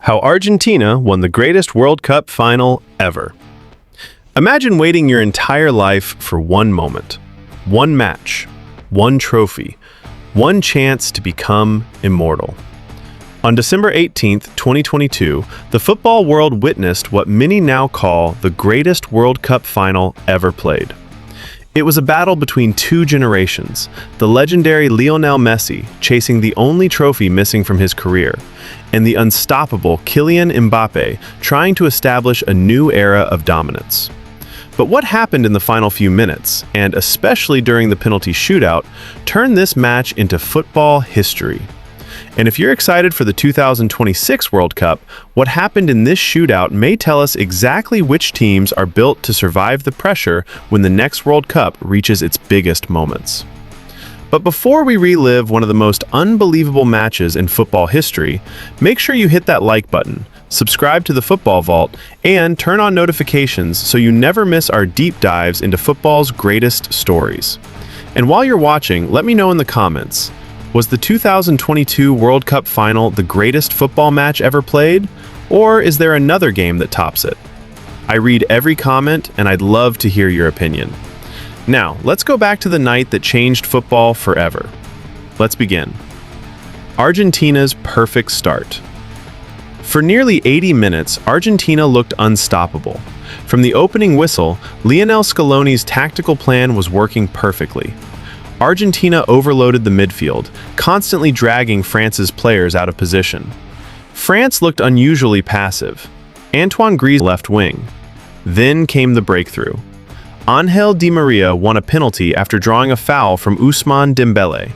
How Argentina won the greatest World Cup final ever. Imagine waiting your entire life for one moment, one match, one trophy, one chance to become immortal. On December 18th, 2022, the football world witnessed what many now call the greatest World Cup final ever played. It was a battle between two generations, the legendary Lionel Messi chasing the only trophy missing from his career, and the unstoppable Kylian Mbappé trying to establish a new era of dominance. But what happened in the final few minutes, and especially during the penalty shootout, turned this match into football history? And if you're excited for the 2026 World Cup, what happened in this shootout may tell us exactly which teams are built to survive the pressure when the next World Cup reaches its biggest moments. But before we relive one of the most unbelievable matches in football history, make sure you hit that like button, subscribe to the Football Vault, and turn on notifications so you never miss our deep dives into football's greatest stories. And while you're watching, let me know in the comments, was the 2022 World Cup Final the greatest football match ever played? Or is there another game that tops it? I read every comment and I'd love to hear your opinion. Now, let's go back to the night that changed football forever. Let's begin. Argentina's perfect start. For nearly 80 minutes, Argentina looked unstoppable. From the opening whistle, Lionel Scaloni's tactical plan was working perfectly. Argentina overloaded the midfield, constantly dragging France's players out of position. France looked unusually passive. Antoine Griezmann left wing. Then came the breakthrough. Angel Di Maria won a penalty after drawing a foul from Ousmane Dembélé.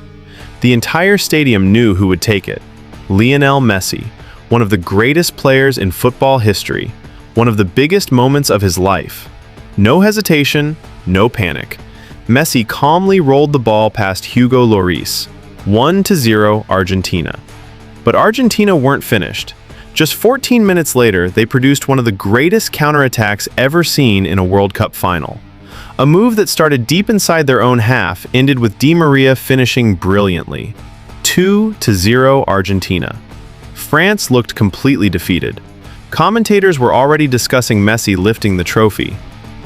The entire stadium knew who would take it. Lionel Messi, one of the greatest players in football history, one of the biggest moments of his life. No hesitation, no panic. Messi calmly rolled the ball past Hugo Lloris. 1-0 Argentina. But Argentina weren't finished. Just 14 minutes later, they produced one of the greatest counterattacks ever seen in a World Cup final. A move that started deep inside their own half ended with Di Maria finishing brilliantly. 2-0 Argentina. France looked completely defeated. Commentators were already discussing Messi lifting the trophy.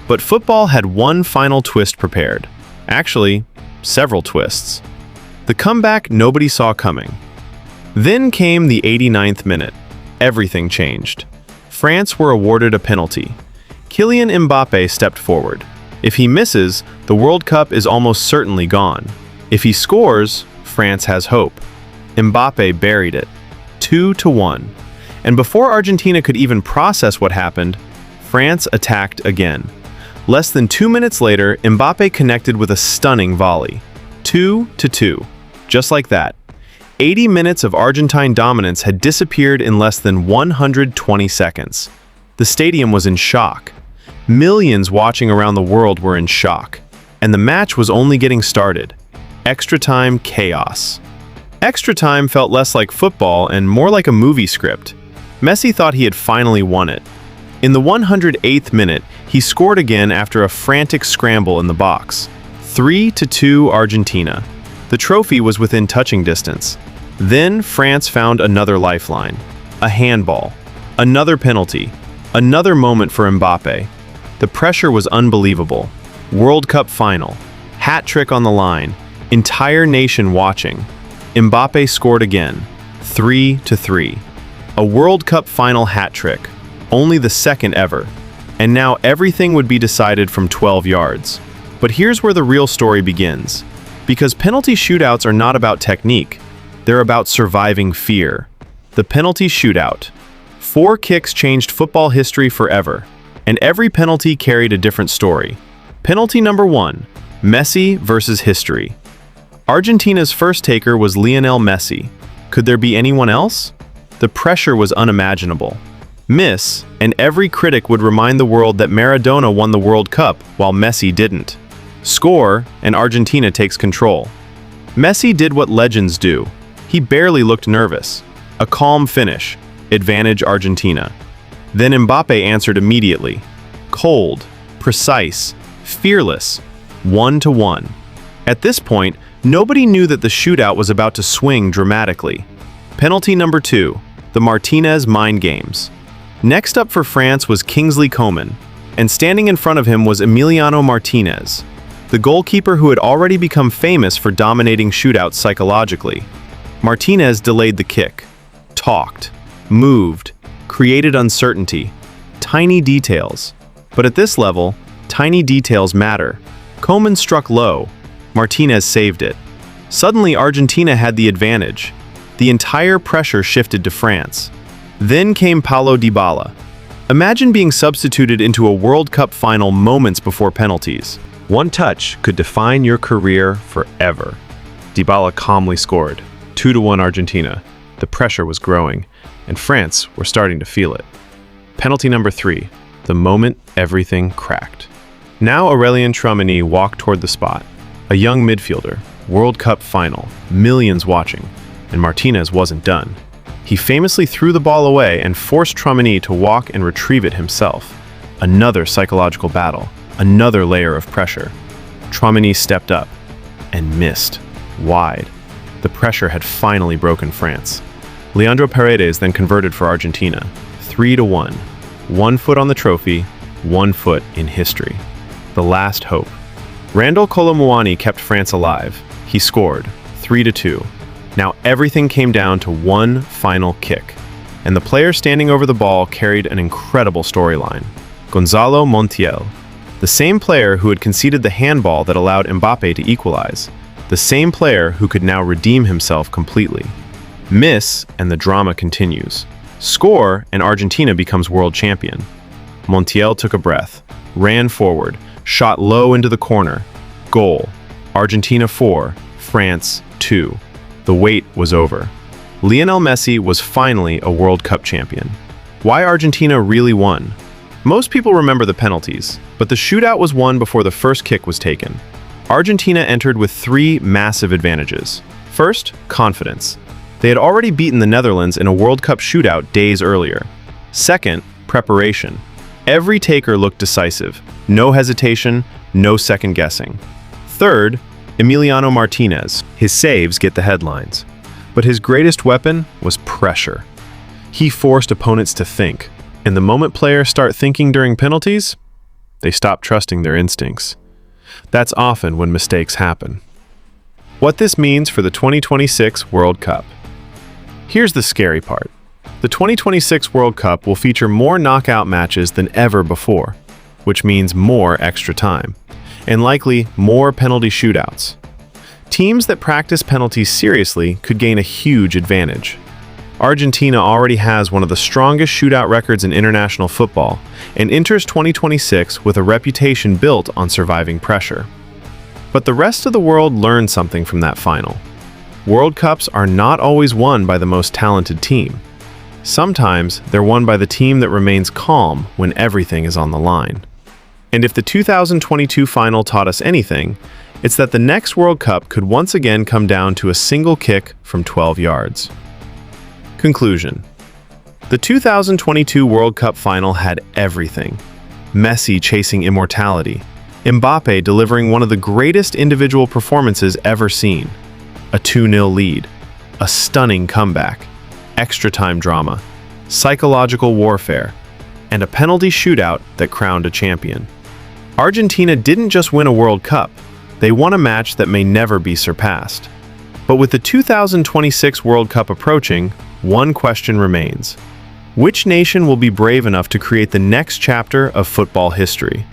But football had one final twist prepared. Actually, several twists. The comeback nobody saw coming. Then came the 89th minute. Everything changed. France were awarded a penalty. Kylian Mbappé stepped forward. If he misses, the World Cup is almost certainly gone. If he scores, France has hope. Mbappé buried it. 2-1. And before Argentina could even process what happened, France attacked again. Less than 2 minutes later, Mbappé connected with a stunning volley. 2-2. Just like that. 80 minutes of Argentine dominance had disappeared in less than 120 seconds. The stadium was in shock. Millions watching around the world were in shock. And the match was only getting started. Extra time chaos. Extra time felt less like football and more like a movie script. Messi thought he had finally won it. In the 108th minute, he scored again after a frantic scramble in the box. 3-2 Argentina. The trophy was within touching distance. Then France found another lifeline. A handball. Another penalty. Another moment for Mbappé. The pressure was unbelievable. World Cup final. Hat trick on the line. Entire nation watching. Mbappé scored again. 3-3. A World Cup final hat trick. Only the second ever. And now everything would be decided from 12 yards. But here's where the real story begins. Because penalty shootouts are not about technique. They're about surviving fear. The penalty shootout. 4 kicks changed football history forever. And every penalty carried a different story. Penalty number 1. Messi versus history. Argentina's first taker was Lionel Messi. Could there be anyone else? The pressure was unimaginable. Miss, and every critic would remind the world that Maradona won the World Cup while Messi didn't. Score, and Argentina takes control. Messi did what legends do. He barely looked nervous. A calm finish. Advantage Argentina. Then Mbappé answered immediately. Cold, precise, fearless. 1-1. At this point, nobody knew that the shootout was about to swing dramatically. Penalty number 2. the Martínez mind games. Next up for France was Kingsley Coman, and standing in front of him was Emiliano Martínez, the goalkeeper who had already become famous for dominating shootouts psychologically. Martínez delayed the kick, talked, moved, created uncertainty, tiny details. But at this level, tiny details matter. Coman struck low. Martínez saved it. Suddenly, Argentina had the advantage. The entire pressure shifted to France. Then came Paulo Dybala. Imagine being substituted into a World Cup final moments before penalties. One touch could define your career forever. Dybala calmly scored. 2-1 Argentina. The pressure was growing, and France were starting to feel it. Penalty number 3. The moment everything cracked. Now Aurélien Tchouaméni walked toward the spot. A young midfielder, World Cup final, millions watching, and Martínez wasn't done. He famously threw the ball away and forced Tchouaméni to walk and retrieve it himself. Another psychological battle, another layer of pressure. Tchouaméni stepped up and missed, wide. The pressure had finally broken France. Leandro Paredes then converted for Argentina, 3-1. 1 foot on the trophy, 1 foot in history. The last hope. Randall Kolo Muani kept France alive. He scored, 3-2. Now everything came down to one final kick, and the player standing over the ball carried an incredible storyline. Gonzalo Montiel, the same player who had conceded the handball that allowed Mbappé to equalize, the same player who could now redeem himself completely. Miss, and the drama continues. Score, and Argentina becomes world champion. Montiel took a breath, ran forward, shot low into the corner. Goal. Argentina 4, France 2. The wait was over. Lionel Messi was finally a World Cup champion. Why Argentina really won? Most people remember the penalties, but the shootout was won before the first kick was taken. Argentina entered with 3 massive advantages. First, confidence. They had already beaten the Netherlands in a World Cup shootout days earlier. Second, preparation. Every taker looked decisive. No hesitation, no second guessing. Third, Emiliano Martínez. His saves get the headlines. But his greatest weapon was pressure. He forced opponents to think, and the moment players start thinking during penalties, they stop trusting their instincts. That's often when mistakes happen. What this means for the 2026 World Cup. Here's the scary part. The 2026 World Cup will feature more knockout matches than ever before, which means more extra time, and likely more penalty shootouts. Teams that practice penalties seriously could gain a huge advantage. Argentina already has one of the strongest shootout records in international football and enters 2026 with a reputation built on surviving pressure. But the rest of the world learned something from that final. World Cups are not always won by the most talented team. Sometimes they're won by the team that remains calm when everything is on the line. And if the 2022 final taught us anything, it's that the next World Cup could once again come down to a single kick from 12 yards. Conclusion. The 2022 World Cup final had everything. Messi chasing immortality, Mbappé delivering one of the greatest individual performances ever seen, a 2-0 lead, a stunning comeback, extra time drama, psychological warfare, and a penalty shootout that crowned a champion. Argentina didn't just win a World Cup, they won a match that may never be surpassed. But with the 2026 World Cup approaching, one question remains. Which nation will be brave enough to create the next chapter of football history?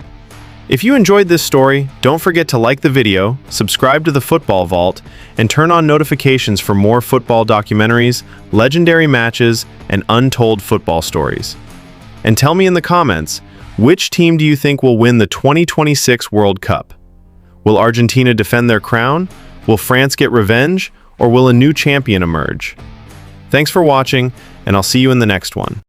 If you enjoyed this story, don't forget to like the video, subscribe to the Football Vault, and turn on notifications for more football documentaries, legendary matches, and untold football stories. And tell me in the comments, which team do you think will win the 2026 World Cup? Will Argentina defend their crown? Will France get revenge? Or will a new champion emerge? Thanks for watching, and I'll see you in the next one.